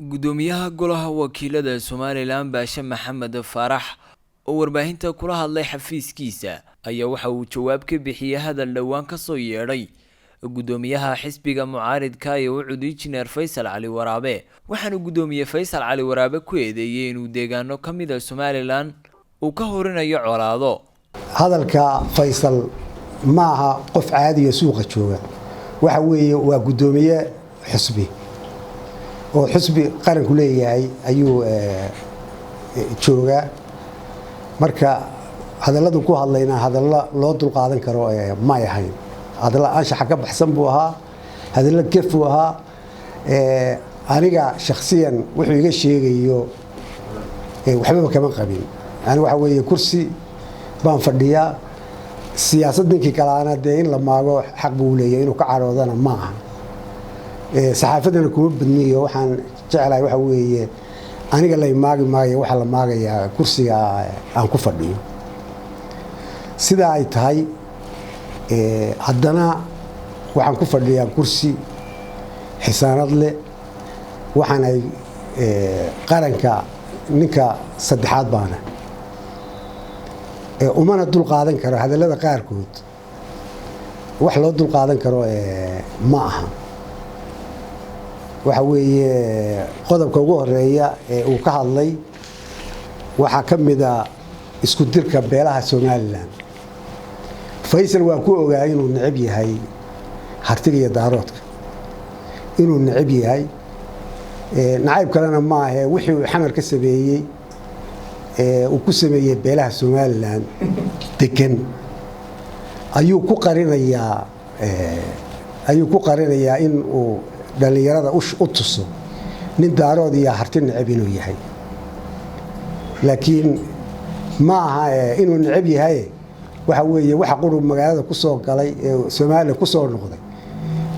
gudoomiyaha golaha wakiilada Somaliland Baashe Maxamed Faarax oo warbaahinta kula hadlay xafiiskiisa ayaa waxa uu jawaab ka bixiyay hadal dhawaan ka soo yeedhay gudoomiyaha xisbiga mucaaridka ee Ucud Injineer Faysal Cali Waraabe waxaana gudoomiye Faysal Cali Waraabe ku eedeeyay inuu deegaano kamid ah Somaliland uu ka horinayo colaado hadalka Faysal maaha qof caadi ah suuqa jooga waxa weeye waa gudoomiye xisbi oo xisbi qaranku leeyahay ayuu jooga marka hadalladu ku hadlayna hadalla loo dul qaadan karo ma yahay hadalla anshax ka baxsan buu ahaa hadalla kef buu ahaa aniga shakhsiyan wuxuu iga sheegayo waxba kama qabin aan waxa weeye kursi baan fadhiyaa siyaasaddinkii kalaana in la maago xaq buu leeyahay inuu ka caroodana ma aha saxaafadana kuma badniyo waxaan jecelahay waxa weeye aniga la maagi maayo waxa la maagayaa kursiga aan ku fadhiyo sida ay tahay haddana waxaan ku fadhiyaa kursi xisaanad leh waxaan ay qaranka ninka saddexaad baana umana dul qaadan karo hadallada qaarkood wax loo dul qaadan karo ma aha waxa weeye qodobka ugu horeeya ee uu ka hadlay waxa kamid ah isku dirka beelaha Somaliland Faysal waa ku ogaay inuu necab yahay hartiga iyo daaroodka inuu necab yahay nacayb kalena ma aha wixii uu xamar ka sameeyay uu ku sameeyay beelaha Somaliland degan ayuu ku qarinayaa in uu dhalinyarada u tuso nin daarood iyo harti necab inuu yahay laakiin ma aha inuu necab yahay waxa weeye waxa qurub magaalada ku soo galay ee Soomaaliya ku soo noqday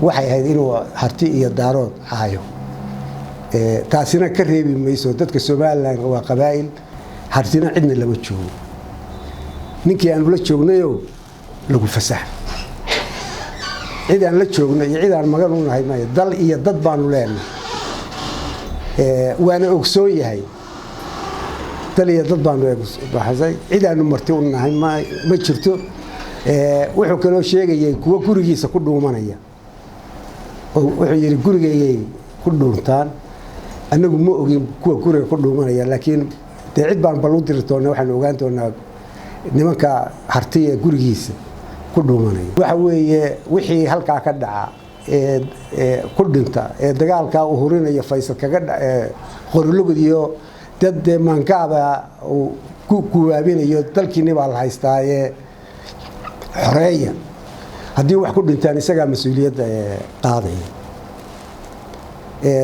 waxay ahayd inuu harti iyo daarood haayo taasina ka reebi mayso dadka Soomaaliland waa qabaa'il hartina cidna lama joogo ninkii aan la joognayo lagu fasax cidaan la joogno iyo cidaan magan u nahay dal iyo dad baanu leenahay waana ogsoon yahay dal iyo dad baanu baxay cidaanu marti u nahay ma jirto wuxuu kaloo sheegayay kuwa gurigiisa ku dhuumanaya wuxuu yiri gurigayay ku dhuuntaan anagu ma ogin kuwa guriga ku dhuumanaya laakiin cid baan bal u diri doonaa waxaan ogaan doonaa nimanka hartiga gurigiisa ku dhuumanaya waxa weeye wixii halka ka dhaca ku dhinta dagaalka uu horinayo Faysal kaga qorlugud iyo dad mankaaba ku kuwaabinayo dalkiina baa la haystaaye xoreeya hadii wax ku dhintaan isaga mas'uuliyadda qaadaya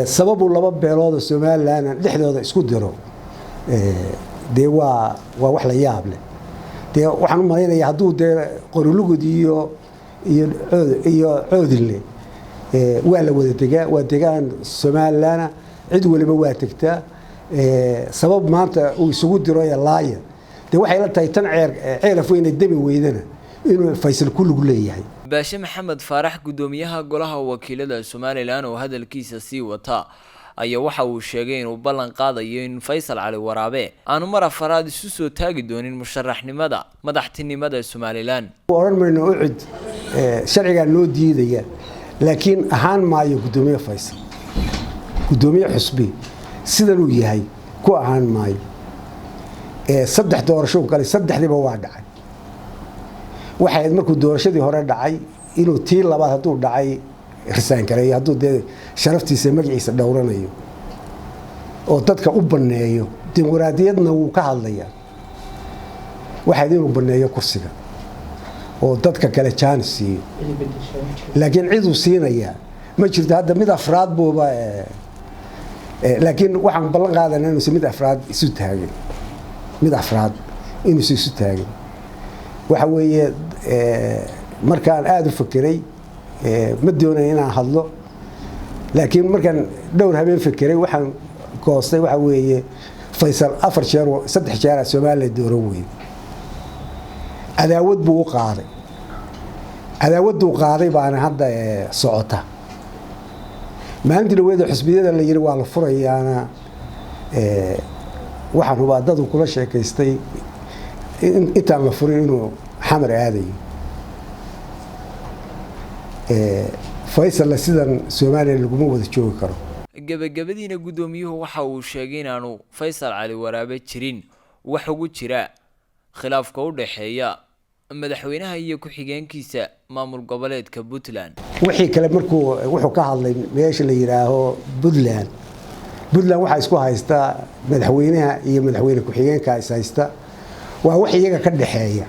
sababu laba beelood oo Somaliland dhexdooda isku diro waa wax la yaab leh waxaan u maleynayaa haduu qorlugud iyo coodile waa la wada degaa waa degaan Somaliland cid waliba waa tagtaa sabab maanta uu isugu diro laaya waxay la tahay tan ceelaf weyn dami weydana inuu Faysal ku lug leeyahay Baashe Maxamed Faarax gudoomiyaha golaha wakiilada Somaliland oo hadalkiisa sii wata ayaa waxa uu sheegay inuu ballan qaadayo in Faysal Cali Waraabe aanu mar afraad isu soo taagi doonin musharaxnimada madaxtinimada Somaliland oran mayno Ucud sharciga loo diidaya laakiin ahaan maayo gudoomiye Faysal gudoomiye xisbi sidan uu yahay ku ahaan maayo saddex doorasho kale saddexdiiba waa dhacay waxay markuu doorashadii hore dhacay inuu tii labaad haduu dhacay risaan kale haduu sharaftiisa magaciisa dhowranayo oo dadka u baneeyo dimuqraadiyadna uu ka hadlayaa waxa inuu baneeyo kursiga oo dadka kale jaansiyo laakiin cid uu siinaya ma jirto hadda mid afraad booba laakiin waxaan ballan qaadanaa inuu mid afraad isu taagay mid afraad inuu isu taagay waxa weeye markaan aad u fikiray ma doonayo inaan hadlo laakiin markaan dhowr habeen fikiray waxaan goostay waxa weeye Faysal 4 jeer 3 jeer Soomaaliya dooran weyn cadaawad buu qaaday baana hadda socota maalintii dhaweeda xisbiyada la yiri waa la furayaana waxaan hubaa dad kula sheekaystay intaan la furin inuu xamar aadayo Faysal sidan Soomaaliya laguma wada joogi karo gabagabadiina gudoomiyuhu waxa uu sheegay inaanu Faysal Cali Waraabe jirin wax ugu jira khilaafka u dhaxeeya madaxweynaha iyo ku-xigeenkiisa maamul goboleedka Puntland wixii kale markuu wuxuu ka hadlay meesha la yiraahdo Puntland waxa isku haysta madaxweynaha iyo madaxweyne ku-xigeenka is haysta waa wax iyaga ka dhaxeeya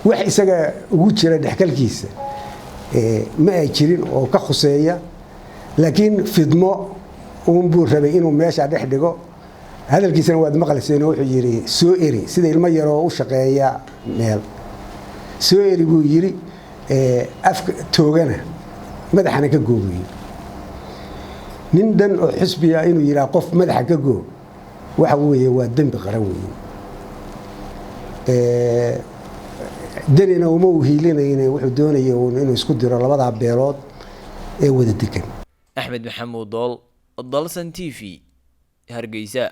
wax isaga ugu jira dhaxkalkiisa ma ay jirin oo ka khuseeya laakiin fidmo buu rabay inuu meesha dhex dhigo hadalkiisana waad maqlayseen wuxuu yiri soo eri sida ilmo yar oo u shaqeeya meel soo eri buu yiri afka toogana madaxana ka goobiyo nin dan oo xisbiga inuu yira qof madaxa ka goob waxa weeye waa dambi qaran weeye danina uma u hiilinayna wuxuu doonayay inuu isku diro labada beelood ee wada degan Axmed Maxamuud Dool Dalsan TV Hargeysa